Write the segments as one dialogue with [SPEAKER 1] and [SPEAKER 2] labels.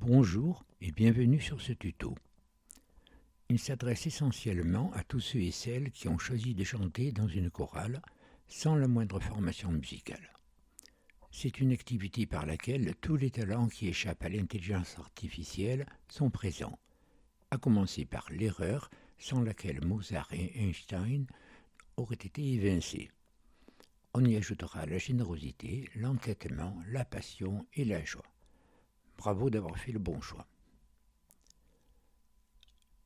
[SPEAKER 1] Bonjour et bienvenue sur ce tuto. Il s'adresse essentiellement à tous ceux et celles qui ont choisi de chanter dans une chorale sans la moindre formation musicale. C'est une activité par laquelle tous les talents qui échappent à l'intelligence artificielle sont présents, à commencer par l'erreur sans laquelle Mozart et Einstein auraient été évincés. On y ajoutera la générosité, l'entêtement, la passion et la joie. Bravo d'avoir fait le bon choix.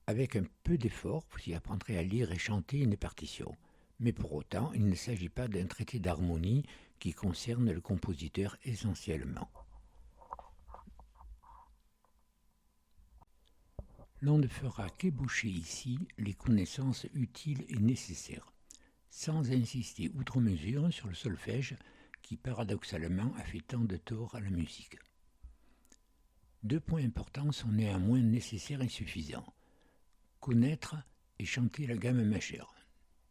[SPEAKER 1] Avec un peu d'effort, vous y apprendrez à lire et chanter une partition. Mais pour autant, il ne s'agit pas d'un traité d'harmonie qui concerne le compositeur essentiellement. L'on ne fera qu'ébaucher ici les connaissances utiles et nécessaires, sans insister outre mesure sur le solfège qui paradoxalement a fait tant de tort à la musique. Deux points importants sont néanmoins nécessaires et suffisants. Connaître et chanter la gamme majeure.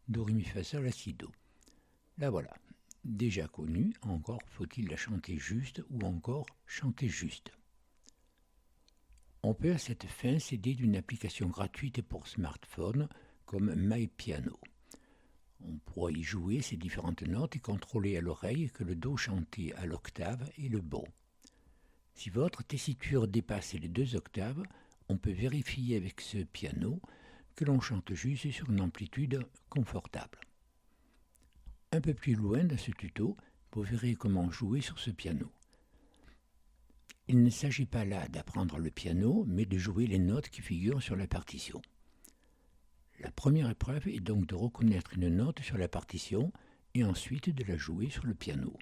[SPEAKER 1] Do, ré, mi, fa, sol, la, si, do. La voilà. Déjà connue, encore faut-il la chanter juste ou encore chanter juste. On peut à cette fin s'aider d'une application gratuite pour smartphone comme MyPiano. On pourra y jouer ces différentes notes et contrôler à l'oreille que le do chanté à l'octave est le bon. Si votre tessiture dépasse les 2 octaves, on peut vérifier avec ce piano que l'on chante juste sur une amplitude confortable. Un peu plus loin dans ce tuto, vous verrez comment jouer sur ce piano. Il ne s'agit pas là d'apprendre le piano, mais de jouer les notes qui figurent sur la partition. La première épreuve est donc de reconnaître une note sur la partition et ensuite de la jouer sur le piano.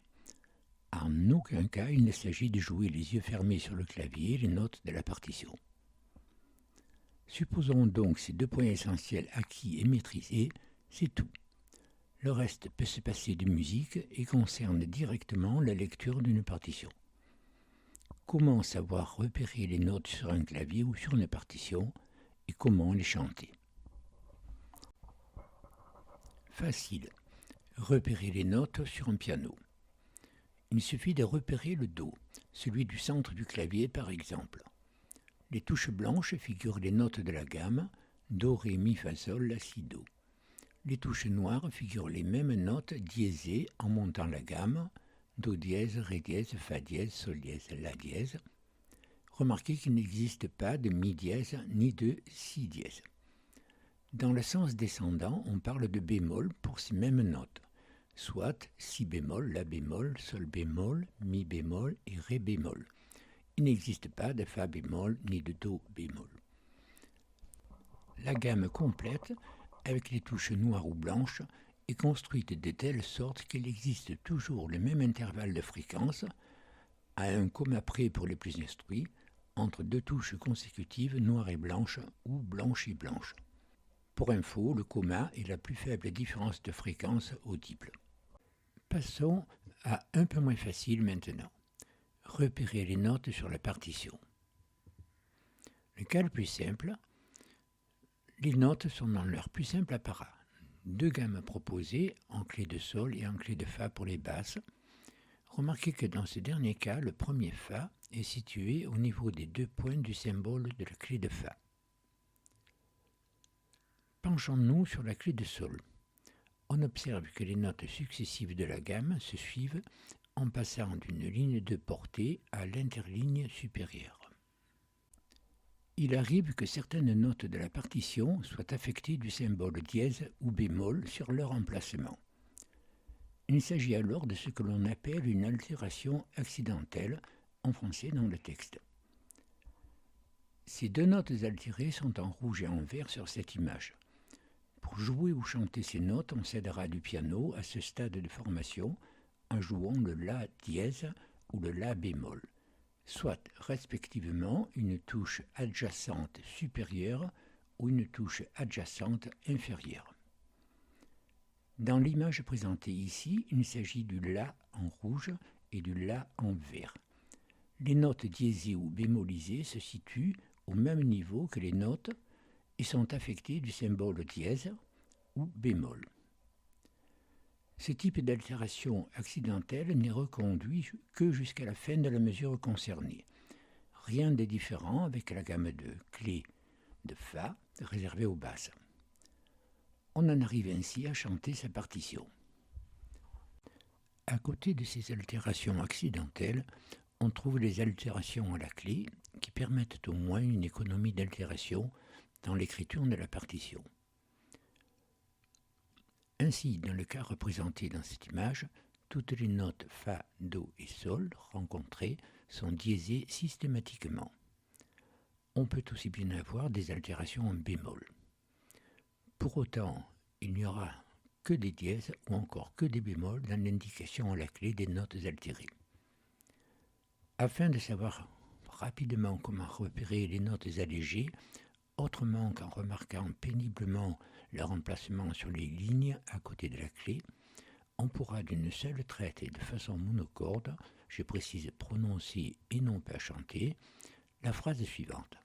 [SPEAKER 1] En aucun cas, il ne s'agit de jouer les yeux fermés sur le clavier les notes de la partition. Supposons donc ces 2 points essentiels acquis et maîtrisés, c'est tout. Le reste peut se passer de musique et concerne directement la lecture d'une partition. Comment savoir repérer les notes sur un clavier ou sur une partition et comment les chanter? Facile. Repérer les notes sur un piano. Il suffit de repérer le do, celui du centre du clavier par exemple. Les touches blanches figurent les notes de la gamme do, ré, mi, fa, sol, la, si, do. Les touches noires figurent les mêmes notes diésées en montant la gamme do dièse, ré dièse, fa dièse, sol dièse, la dièse. Remarquez qu'il n'existe pas de mi dièse ni de si dièse. Dans le sens descendant, on parle de bémol pour ces mêmes notes. Soit si bémol, la bémol, sol bémol, mi bémol et ré bémol. Il n'existe pas de fa bémol ni de do bémol. La gamme complète, avec les touches noires ou blanches, est construite de telle sorte qu'il existe toujours le même intervalle de fréquence, à un comma près pour les plus instruits, entre 2 touches consécutives noires et blanches ou blanches et blanches. Pour info, le comma est la plus faible différence de fréquence audible. Passons à un peu moins facile maintenant. Repérer les notes sur la partition. Le cas le plus simple, les notes sont dans leur plus simple apparat. 2 gammes proposées, en clé de sol et en clé de fa pour les basses. Remarquez que dans ce dernier cas, le premier fa est situé au niveau des 2 points du symbole de la clé de fa. Penchons-nous sur la clé de sol. On observe que les notes successives de la gamme se suivent en passant d'une ligne de portée à l'interligne supérieure. Il arrive que certaines notes de la partition soient affectées du symbole dièse ou bémol sur leur emplacement. Il s'agit alors de ce que l'on appelle une altération accidentelle, en français dans le texte. Ces 2 notes altérées sont en rouge et en vert sur cette image. Pour jouer ou chanter ces notes, on s'aidera du piano à ce stade de formation en jouant le la dièse ou le la bémol, soit respectivement une touche adjacente supérieure ou une touche adjacente inférieure. Dans l'image présentée ici, il s'agit du la en rouge et du la en vert. Les notes diésées ou bémolisées se situent au même niveau que les notes et sont affectées du symbole dièse ou bémol. Ce type d'altération accidentelle n'est reconduit que jusqu'à la fin de la mesure concernée. Rien de différent avec la gamme de clés de Fa réservée aux basses. On en arrive ainsi à chanter sa partition. À côté de ces altérations accidentelles, on trouve les altérations à la clé qui permettent au moins une économie d'altération dans l'écriture de la partition. Ainsi, dans le cas représenté dans cette image, toutes les notes Fa, Do et Sol rencontrées sont diésées systématiquement. On peut aussi bien avoir des altérations en bémol. Pour autant, il n'y aura que des dièses ou encore que des bémols dans l'indication à la clé des notes altérées. Afin de savoir rapidement comment repérer les notes allégées, autrement qu'en remarquant péniblement leur emplacement sur les lignes à côté de la clé, on pourra d'une seule traite et de façon monocorde, je précise prononcée et non pas chantée, la phrase suivante.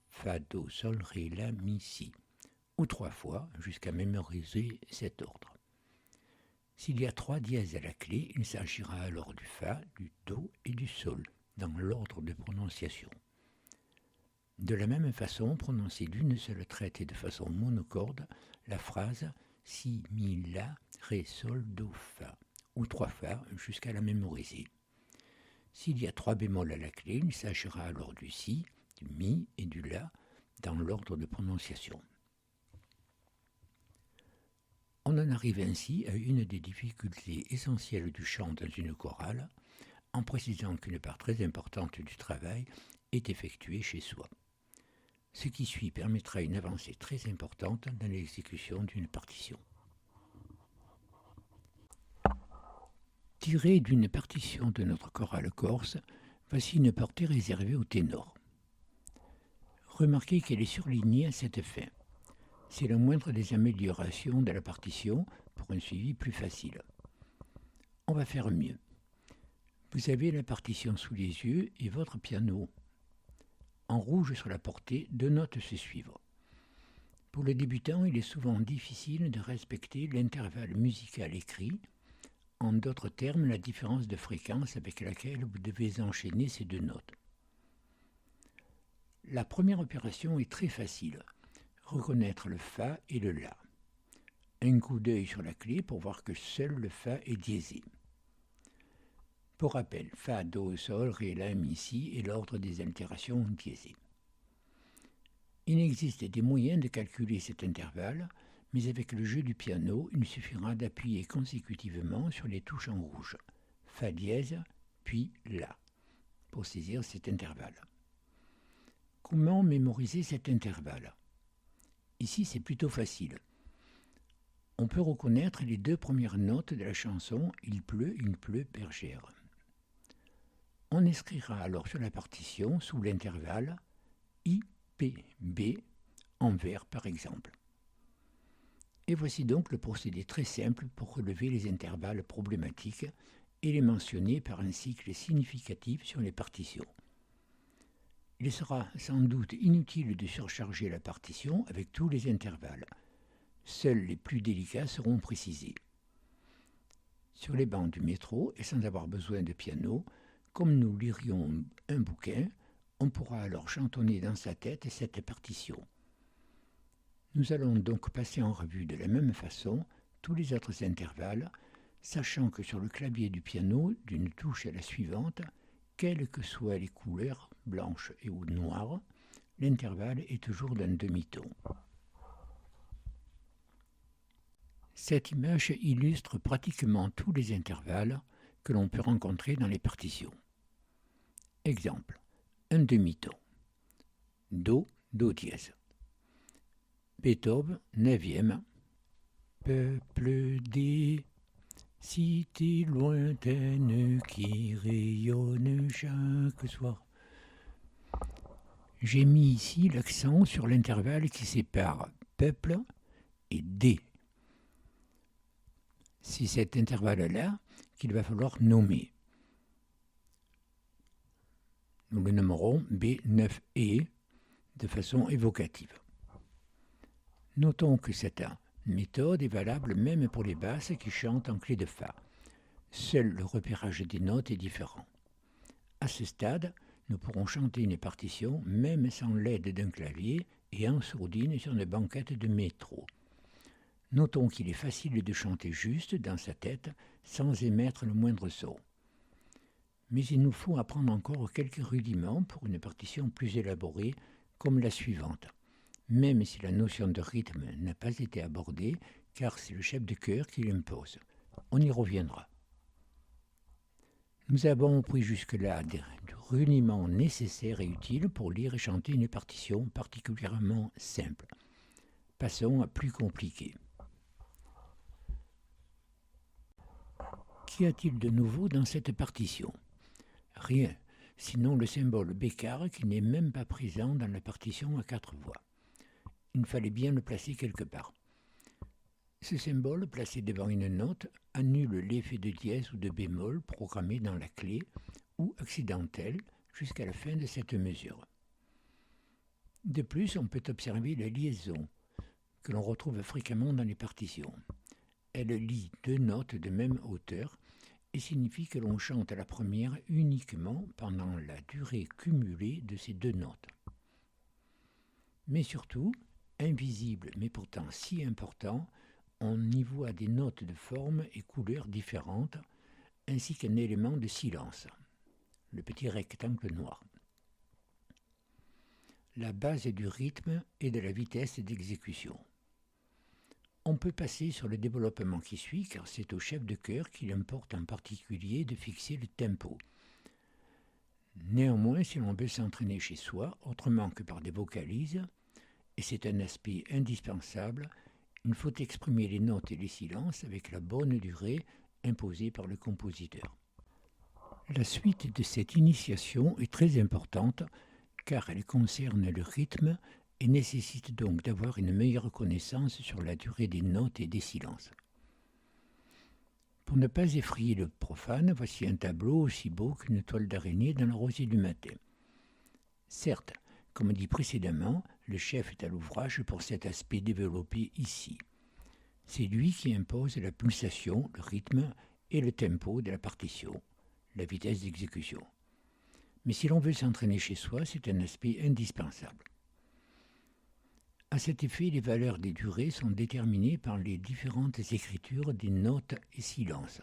[SPEAKER 1] Fa, Do, Sol, Ré, La, Mi, Si, ou 3 fois jusqu'à mémoriser cet ordre. S'il y a 3 dièses à la clé, il s'agira alors du Fa, du Do et du Sol, dans l'ordre de prononciation. De la même façon, prononcer d'une seule traite et de façon monocorde la phrase Si, Mi, La, Ré, Sol, Do, Fa, ou 3 fois jusqu'à la mémoriser. S'il y a 3 bémols à la clé, il s'agira alors du Si, du Mi et du La dans l'ordre de prononciation. On en arrive ainsi à une des difficultés essentielles du chant dans une chorale, en précisant qu'une part très importante du travail est effectuée chez soi. Ce qui suit permettra une avancée très importante dans l'exécution d'une partition. Tirée d'une partition de notre chorale corse, voici une partie réservée au ténor. Remarquez qu'elle est surlignée à cette fin. C'est la moindre des améliorations de la partition pour un suivi plus facile. On va faire mieux. Vous avez la partition sous les yeux et votre piano. En rouge sur la portée, 2 notes se suivent. Pour le débutant, il est souvent difficile de respecter l'intervalle musical écrit, en d'autres termes, la différence de fréquence avec laquelle vous devez enchaîner ces 2 notes. La première opération est très facile. Reconnaître le Fa et le La. Un coup d'œil sur la clé pour voir que seul le Fa est diésé. Pour rappel, Fa, Do, Sol, Ré, La, Mi, Si est l'ordre des altérations diésées. Il existe des moyens de calculer cet intervalle, mais avec le jeu du piano, il suffira d'appuyer consécutivement sur les touches en rouge, Fa dièse, puis La, pour saisir cet intervalle. Comment mémoriser cet intervalle ? Ici, c'est plutôt facile. On peut reconnaître les 2 premières notes de la chanson « Il pleut, bergère ». On inscrira alors sur la partition, sous l'intervalle I, P, B, en vers par exemple. Et voici donc le procédé très simple pour relever les intervalles problématiques et les mentionner par un cycle significatif sur les partitions. Il sera sans doute inutile de surcharger la partition avec tous les intervalles. Seuls les plus délicats seront précisés. Sur les bancs du métro, et sans avoir besoin de piano, comme nous lirions un bouquin, on pourra alors chantonner dans sa tête cette partition. Nous allons donc passer en revue de la même façon tous les autres intervalles, sachant que sur le clavier du piano, d'une touche à la suivante, quelles que soient les couleurs, blanches et ou noires, l'intervalle est toujours d'un demi-ton. Cette image illustre pratiquement tous les intervalles que l'on peut rencontrer dans les partitions. Exemple, un demi-ton. Do, Do dièse. Beethoven, 9e. Peuple des cités lointaines qui rayonnent chaque soir. J'ai mis ici l'accent sur l'intervalle qui sépare peuple et des. C'est cet intervalle-là qu'il va falloir nommer. Nous le nommerons B9E de façon évocative. Notons que cette méthode est valable même pour les basses qui chantent en clé de Fa. Seul le repérage des notes est différent. À ce stade, nous pourrons chanter une partition même sans l'aide d'un clavier et en sourdine sur une banquette de métro. Notons qu'il est facile de chanter juste dans sa tête sans émettre le moindre son. Mais il nous faut apprendre encore quelques rudiments pour une partition plus élaborée comme la suivante, même si la notion de rythme n'a pas été abordée car c'est le chef de chœur qui l'impose. On y reviendra. Nous avons pris jusque-là des rudiments nécessaires et utiles pour lire et chanter une partition particulièrement simple. Passons à plus compliqué. Qu'y a-t-il de nouveau dans cette partition ? Rien, sinon le symbole bécard qui n'est même pas présent dans la partition à 4 voix. Il fallait bien le placer quelque part. Ce symbole, placé devant une note, annule l'effet de dièse ou de bémol programmé dans la clé ou accidentel jusqu'à la fin de cette mesure. De plus, on peut observer la liaison, que l'on retrouve fréquemment dans les partitions. Elle lie deux notes de même hauteur et signifie que l'on chante la première uniquement pendant la durée cumulée de ces deux notes. Mais surtout, invisible mais pourtant si important, on y voit des notes de forme et couleurs différentes, ainsi qu'un élément de silence, le petit rectangle noir. La base du rythme et de la vitesse d'exécution. On peut passer sur le développement qui suit, car c'est au chef de chœur qu'il importe en particulier de fixer le tempo. Néanmoins, si l'on veut s'entraîner chez soi, autrement que par des vocalises, et c'est un aspect indispensable, il faut exprimer les notes et les silences avec la bonne durée imposée par le compositeur. La suite de cette initiation est très importante, car elle concerne le rythme et nécessite donc d'avoir une meilleure connaissance sur la durée des notes et des silences. Pour ne pas effrayer le profane, voici un tableau aussi beau qu'une toile d'araignée dans la rosée du matin. Certes, comme dit précédemment, le chef est à l'ouvrage pour cet aspect développé ici. C'est lui qui impose la pulsation, le rythme et le tempo de la partition, la vitesse d'exécution. Mais si l'on veut s'entraîner chez soi, c'est un aspect indispensable. À cet effet, les valeurs des durées sont déterminées par les différentes écritures des notes et silences.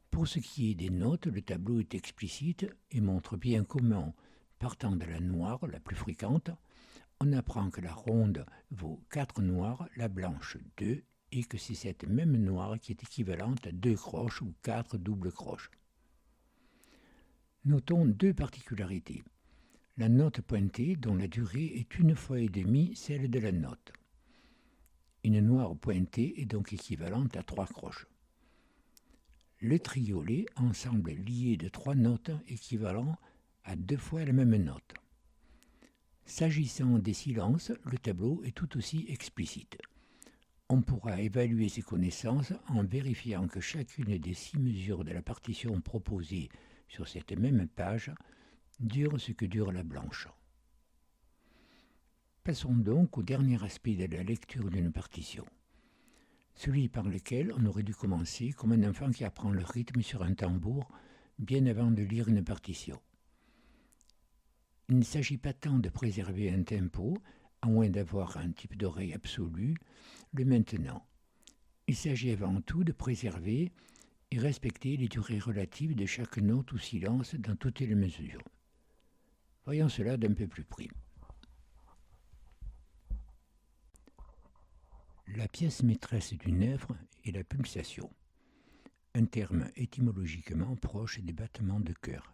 [SPEAKER 1] Pour ce qui est des notes, le tableau est explicite et montre bien comment, partant de la noire, la plus fréquente, on apprend que la ronde vaut 4 noirs, la blanche 2, et que c'est cette même noire qui est équivalente à 2 croches ou 4 doubles croches. Notons deux particularités. La note pointée, dont la durée est 1,5 fois celle de la note. Une noire pointée est donc équivalente à 3 croches. Le triolet, ensemble lié de 3 notes équivalent à 2 fois la même note. S'agissant des silences, le tableau est tout aussi explicite. On pourra évaluer ses connaissances en vérifiant que chacune des 6 mesures de la partition proposée sur cette même page dure ce que dure la blanche. Passons donc au dernier aspect de la lecture d'une partition, celui par lequel on aurait dû commencer comme un enfant qui apprend le rythme sur un tambour bien avant de lire une partition. Il ne s'agit pas tant de préserver un tempo, à moins d'avoir un type d'oreille absolu, le maintenant. Il s'agit avant tout de préserver et respecter les durées relatives de chaque note ou silence dans toutes les mesures. Voyons cela d'un peu plus près. La pièce maîtresse d'une œuvre est la pulsation, un terme étymologiquement proche des battements de cœur,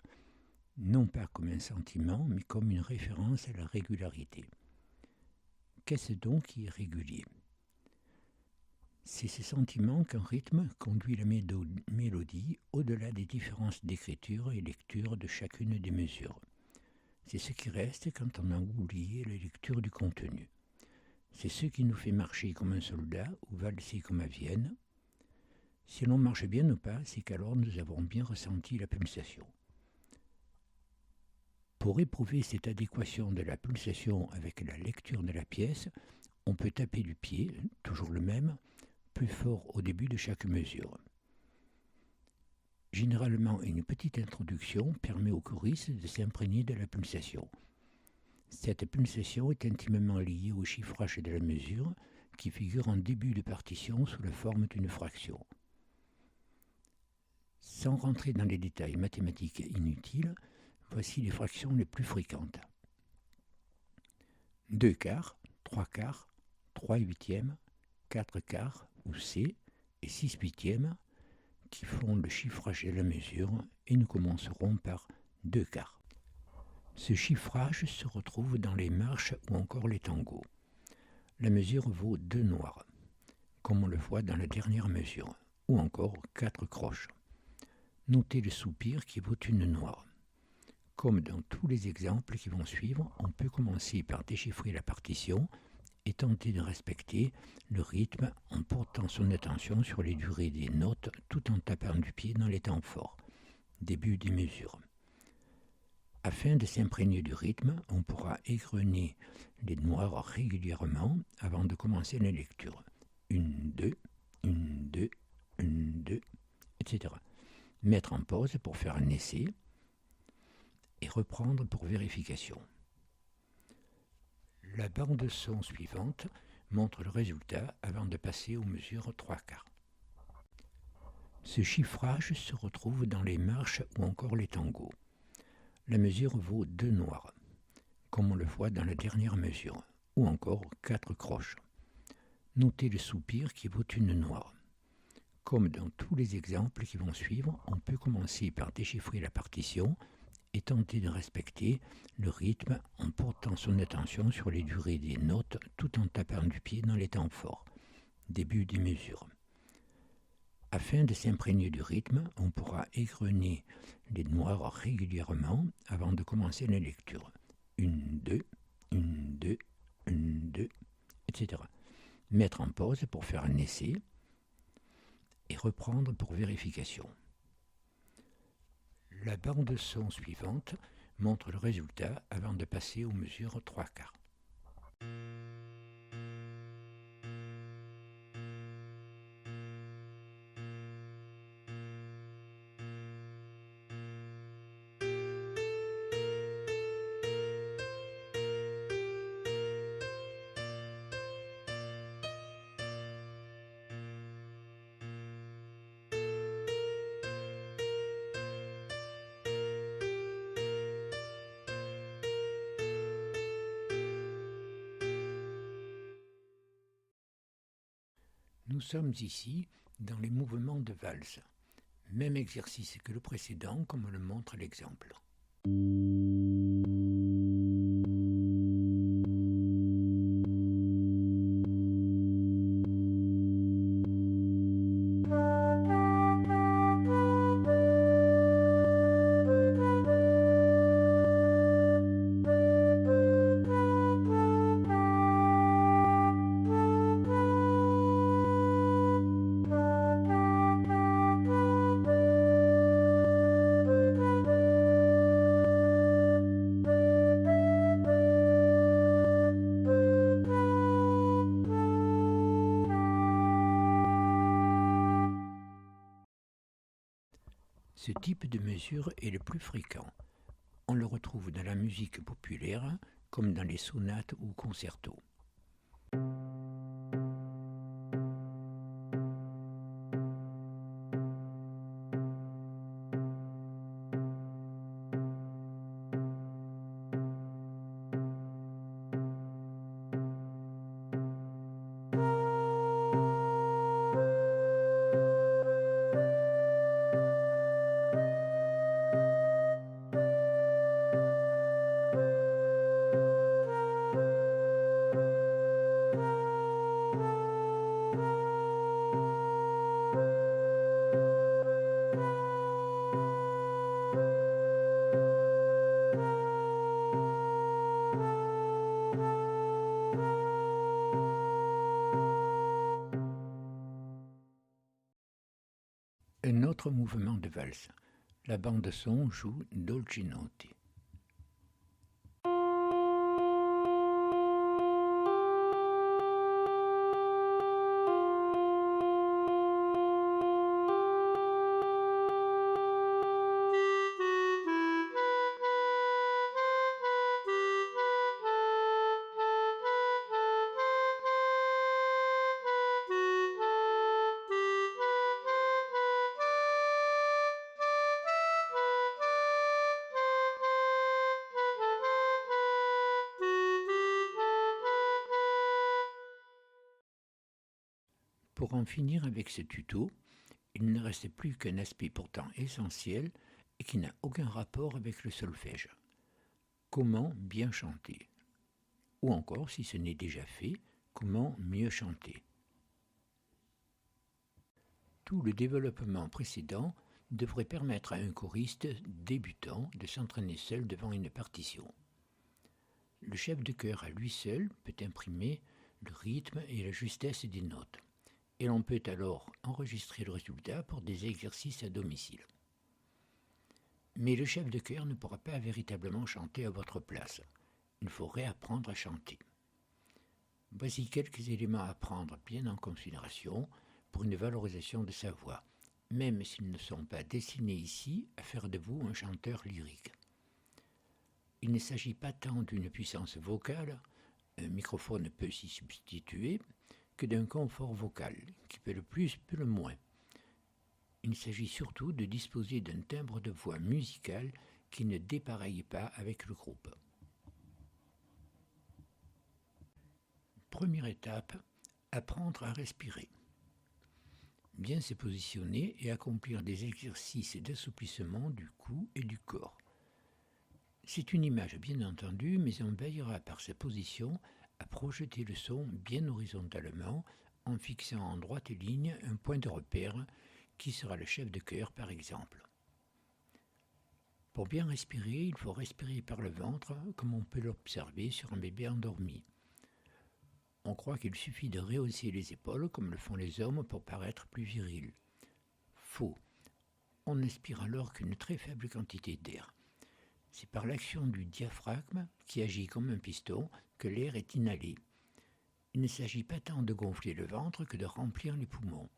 [SPEAKER 1] non pas comme un sentiment, mais comme une référence à la régularité. Qu'est-ce donc qui est régulier ? C'est ce sentiment qu'un rythme conduit la mélodie au-delà des différences d'écriture et lecture de chacune des mesures. C'est ce qui reste quand on a oublié la lecture du contenu. C'est ce qui nous fait marcher comme un soldat ou valser comme à Vienne. Si l'on marche bien ou pas, c'est qu'alors nous avons bien ressenti la pulsation. Pour éprouver cette adéquation de la pulsation avec la lecture de la pièce, on peut taper du pied, toujours le même, plus fort au début de chaque mesure. Généralement, une petite introduction permet au choriste de s'imprégner de la pulsation. Cette pulsation est intimement liée au chiffrage de la mesure qui figure en début de partition sous la forme d'une fraction. Sans rentrer dans les détails mathématiques inutiles, voici les fractions les plus fréquentes. 2 quarts, 3 quarts, 3 huitièmes, 4 quarts ou C et 6 huitièmes qui font le chiffrage de la mesure et nous commencerons par 2 quarts. Ce chiffrage se retrouve dans les marches ou encore les tangos. La mesure vaut 2 noirs, comme on le voit dans la dernière mesure, ou encore 4 croches. Notez le soupir qui vaut une noire. Comme dans tous les exemples qui vont suivre, on peut commencer par déchiffrer la partition et tenter de respecter le rythme en portant son attention sur les durées des notes tout en tapant du pied dans les temps forts. Début des mesures. Afin de s'imprégner du rythme, on pourra égrener les noirs régulièrement avant de commencer la lecture. 1, 2, 1, 2, 1, 2, etc. Mettre en pause pour faire un essai et reprendre pour vérification. La bande son suivante montre le résultat avant de passer aux mesures 3 quarts. Ce chiffrage se retrouve dans les marches ou encore les tangos. La mesure vaut 2 noirs, comme on le voit dans la dernière mesure, ou encore 4 croches. Notez le soupir qui vaut une noire. Comme dans tous les exemples qui vont suivre, on peut commencer par déchiffrer la partition et tenter de respecter le rythme en portant son attention sur les durées des notes tout en tapant du pied dans les temps forts. Début des mesures. Afin de s'imprégner du rythme, on pourra égrener les noirs régulièrement avant de commencer la lecture. 1, 2, 1, 2, 1, 2, etc. Mettre en pause pour faire un essai et reprendre pour vérification. La bande son suivante montre le résultat avant de passer aux mesures 3 quarts. Nous sommes ici dans les mouvements de valse. Même exercice que le précédent, comme le montre l'exemple. Ce type de mesure est le plus fréquent. On le retrouve dans la musique populaire comme dans les sonates ou concertos. Un autre mouvement de valse. La bande son joue Dolce Notte. Pour en finir avec ce tuto, il ne reste plus qu'un aspect pourtant essentiel et qui n'a aucun rapport avec le solfège. Comment bien chanter? Ou encore, si ce n'est déjà fait, comment mieux chanter? Tout le développement précédent devrait permettre à un choriste débutant de s'entraîner seul devant une partition. Le chef de chœur à lui seul peut imprimer le rythme et la justesse des notes, et l'on peut alors enregistrer le résultat pour des exercices à domicile. Mais le chef de chœur ne pourra pas véritablement chanter à votre place. Il faut réapprendre à chanter. Voici quelques éléments à prendre bien en considération pour une valorisation de sa voix, même s'ils ne sont pas destinés ici à faire de vous un chanteur lyrique. Il ne s'agit pas tant d'une puissance vocale, un microphone peut s'y substituer, que d'un confort vocal, qui peut le plus, peut le moins. Il s'agit surtout de disposer d'un timbre de voix musical qui ne dépareille pas avec le groupe. Première étape, apprendre à respirer. Bien se positionner et accomplir des exercices d'assouplissement du cou et du corps. C'est une image bien entendu, mais on veillera par sa position à projeter le son bien horizontalement en fixant en droite ligne un point de repère qui sera le chef de chœur par exemple. Pour bien respirer, il faut respirer par le ventre comme on peut l'observer sur un bébé endormi. On croit qu'il suffit de rehausser les épaules comme le font les hommes pour paraître plus viril. Faux. On n'inspire alors qu'une très faible quantité d'air. C'est par l'action du diaphragme, qui agit comme un piston, que l'air est inhalé. Il ne s'agit pas tant de gonfler le ventre que de remplir les poumons.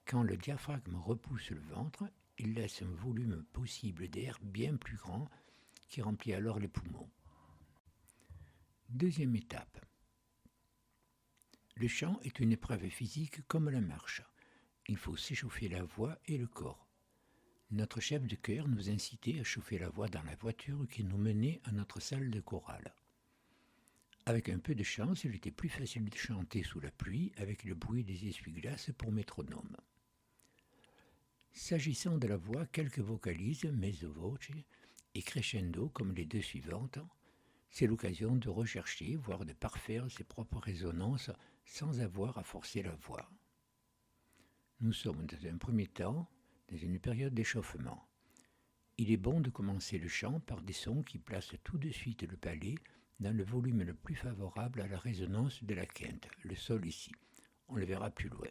[SPEAKER 1] Quand le diaphragme repousse le ventre, il laisse un volume possible d'air bien plus grand qui remplit alors les poumons. Deuxième étape. Le chant est une épreuve physique comme la marche. Il faut s'échauffer la voix et le corps. Notre chef de chœur nous incitait à chauffer la voix dans la voiture qui nous menait à notre salle de chorale. Avec un peu de chance, il était plus facile de chanter sous la pluie avec le bruit des essuie-glaces pour métronome. S'agissant de la voix, quelques vocalises, mezzo voce et crescendo comme les deux suivantes, c'est l'occasion de rechercher, voire de parfaire ses propres résonances sans avoir à forcer la voix. Nous sommes dans un premier temps dans une période d'échauffement. Il est bon de commencer le chant par des sons qui placent tout de suite le palais dans le volume le plus favorable à la résonance de la quinte, le sol ici. On le verra plus loin.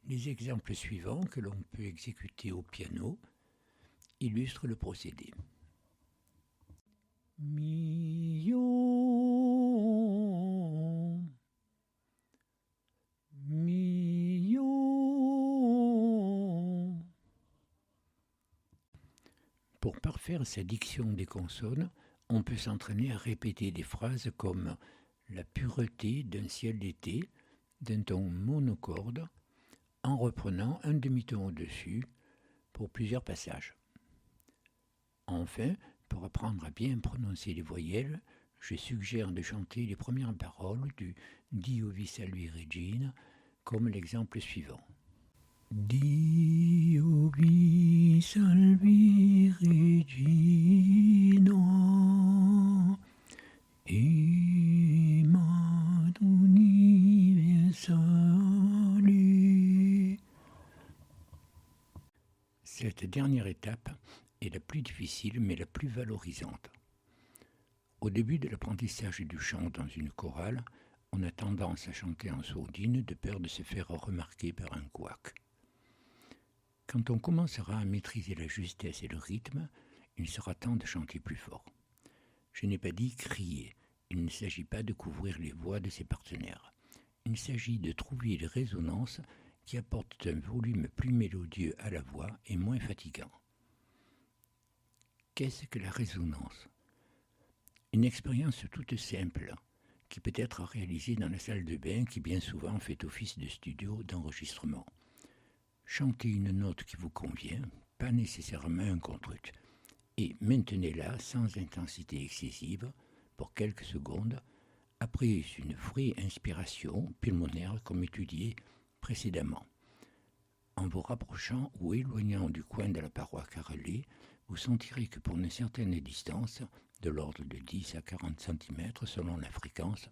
[SPEAKER 1] Les exemples suivants que l'on peut exécuter au piano illustrent le procédé. Mi-yo, mi-yo. Pour parfaire sa diction des consonnes, on peut s'entraîner à répéter des phrases comme la pureté d'un ciel d'été, d'un ton monocorde, en reprenant un demi-ton au-dessus pour plusieurs passages. Enfin, pour apprendre à bien prononcer les voyelles, je suggère de chanter les premières paroles du Dio vi salvi Regina, comme l'exemple suivant. Dio vi salvi Regina, emat universale. Cette dernière étape est la plus difficile mais la plus valorisante. Au début de l'apprentissage du chant dans une chorale, on a tendance à chanter en sourdine de peur de se faire remarquer par un couac. Quand on commencera à maîtriser la justesse et le rythme, il sera temps de chanter plus fort. Je n'ai pas dit crier, il ne s'agit pas de couvrir les voix de ses partenaires. Il s'agit de trouver les résonances qui apportent un volume plus mélodieux à la voix et moins fatigant. Qu'est-ce que la résonance ? Une expérience toute simple, qui peut être réalisée dans la salle de bain qui bien souvent fait office de studio d'enregistrement. Chantez une note qui vous convient, pas nécessairement un contre-ut, et maintenez-la sans intensité excessive pour quelques secondes après une vraie inspiration pulmonaire comme étudié précédemment. En vous rapprochant ou éloignant du coin de la paroi carrelée, vous sentirez que pour une certaine distance, de l'ordre de 10 à 40 cm selon la fréquence,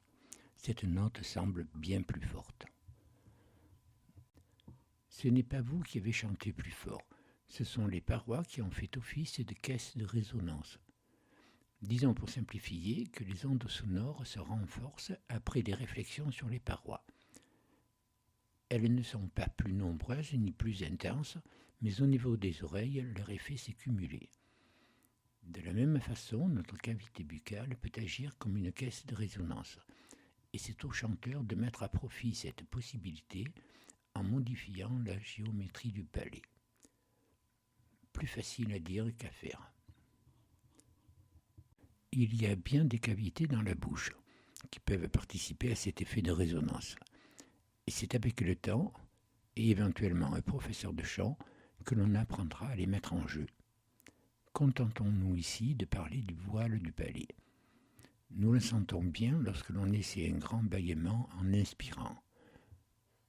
[SPEAKER 1] cette note semble bien plus forte. Ce n'est pas vous qui avez chanté plus fort, ce sont les parois qui ont fait office de caisse de résonance. Disons pour simplifier que les ondes sonores se renforcent après des réflexions sur les parois. Elles ne sont pas plus nombreuses ni plus intenses, mais au niveau des oreilles, leur effet s'est cumulé. De la même façon, notre cavité buccale peut agir comme une caisse de résonance, et c'est au chanteur de mettre à profit cette possibilité en modifiant la géométrie du palais. Plus facile à dire qu'à faire. Il y a bien des cavités dans la bouche qui peuvent participer à cet effet de résonance. Et c'est avec le temps, et éventuellement un professeur de chant, que l'on apprendra à les mettre en jeu. Contentons-nous ici de parler du voile du palais. Nous le sentons bien lorsque l'on essaie un grand bâillement en inspirant.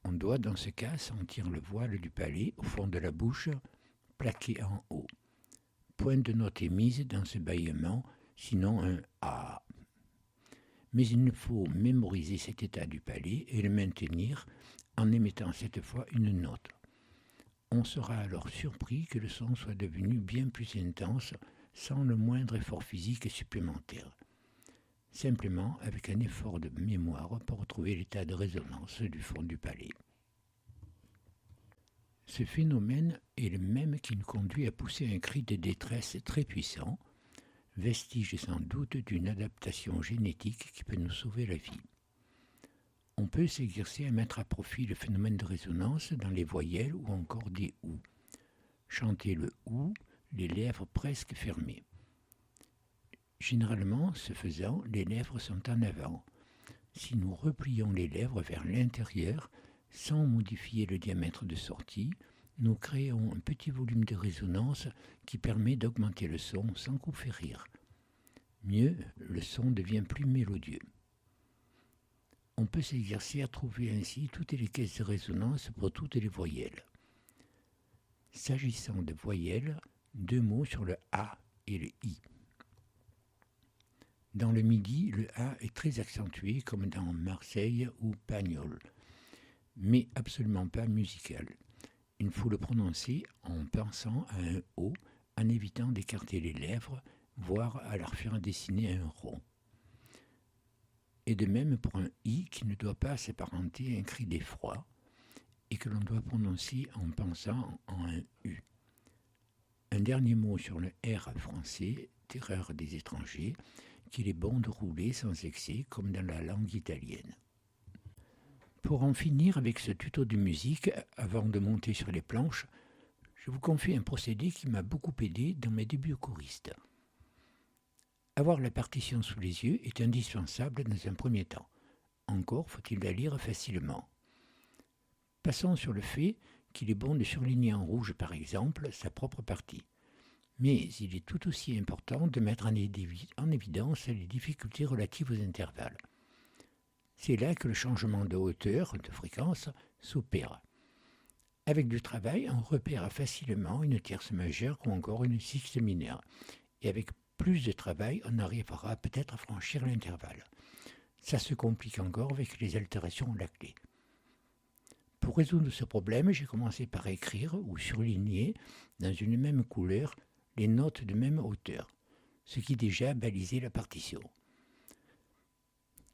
[SPEAKER 1] On doit dans ce cas sentir le voile du palais au fond de la bouche, plaqué en haut. Point de note émise dans ce bâillement, sinon un « A ». Mais il nous faut mémoriser cet état du palais et le maintenir en émettant cette fois une note. On sera alors surpris que le son soit devenu bien plus intense sans le moindre effort physique supplémentaire. Simplement avec un effort de mémoire pour retrouver l'état de résonance du fond du palais. Ce phénomène est le même qui nous conduit à pousser un cri de détresse très puissant, vestige sans doute d'une adaptation génétique qui peut nous sauver la vie. On peut s'exercer à mettre à profit le phénomène de résonance dans les voyelles ou encore des ou. Chanter le ou, les lèvres presque fermées. Généralement, ce faisant, les lèvres sont en avant. Si nous replions les lèvres vers l'intérieur, sans modifier le diamètre de sortie, nous créons un petit volume de résonance qui permet d'augmenter le son sans coup férir. Mieux, le son devient plus mélodieux. On peut s'exercer à trouver ainsi toutes les caisses de résonance pour toutes les voyelles. S'agissant de voyelles, 2 mots sur le A et le I. Dans le Midi, le A est très accentué comme dans Marseille ou Pagnol, mais absolument pas musical. Il faut le prononcer en pensant à un O, en évitant d'écarter les lèvres, voire à leur faire dessiner un rond. Et de même pour un I qui ne doit pas s'apparenter à un cri d'effroi et que l'on doit prononcer en pensant en un U. Un dernier mot sur le R français, terreur des étrangers, qu'il est bon de rouler sans excès comme dans la langue italienne. Pour en finir avec ce tuto de musique, avant de monter sur les planches, je vous confie un procédé qui m'a beaucoup aidé dans mes débuts choristes. Avoir la partition sous les yeux est indispensable dans un premier temps. Encore faut-il la lire facilement. Passons sur le fait qu'il est bon de surligner en rouge, par exemple, sa propre partie. Mais il est tout aussi important de mettre en évidence les difficultés relatives aux intervalles. C'est là que le changement de hauteur, de fréquence, s'opère. Avec du travail, on repère facilement une tierce majeure ou encore une sixte mineure. Et avec plus de travail, on arrivera peut-être à franchir l'intervalle. Ça se complique encore avec les altérations de la clé. Pour résoudre ce problème, j'ai commencé par écrire ou surligner dans une même couleur les notes de même hauteur, ce qui déjà balisait la partition.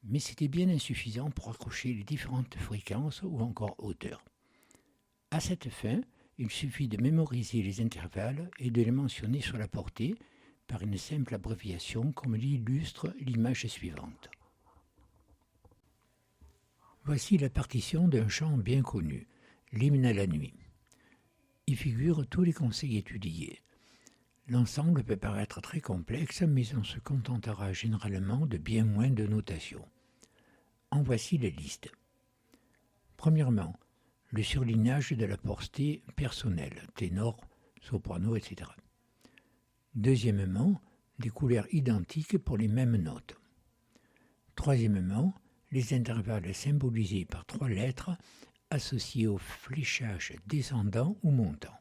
[SPEAKER 1] Mais c'était bien insuffisant pour accrocher les différentes fréquences ou encore hauteurs. À cette fin, il suffit de mémoriser les intervalles et de les mentionner sur la portée par une simple abréviation comme l'illustre l'image suivante. Voici la partition d'un chant bien connu, l'hymne à la nuit. Y figurent tous les conseils étudiés. L'ensemble peut paraître très complexe, mais on se contentera généralement de bien moins de notations. En voici la liste. Premièrement, le surlignage de la portée personnelle, ténor, soprano, etc. Deuxièmement, des couleurs identiques pour les mêmes notes. Troisièmement, les intervalles symbolisés par 3 lettres associés au fléchage descendant ou montant.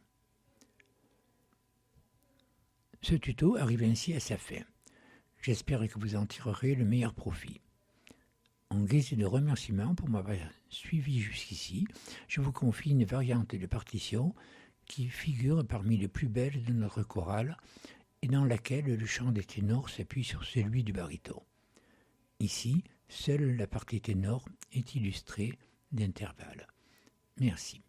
[SPEAKER 1] Ce tuto arrive ainsi à sa fin. J'espère que vous en tirerez le meilleur profit. En guise de remerciement pour m'avoir suivi jusqu'ici, je vous confie une variante de partition qui figure parmi les plus belles de notre chorale et dans laquelle le chant des ténors s'appuie sur celui du baryton. Ici, seule la partie ténor est illustrée d'intervalles. Merci.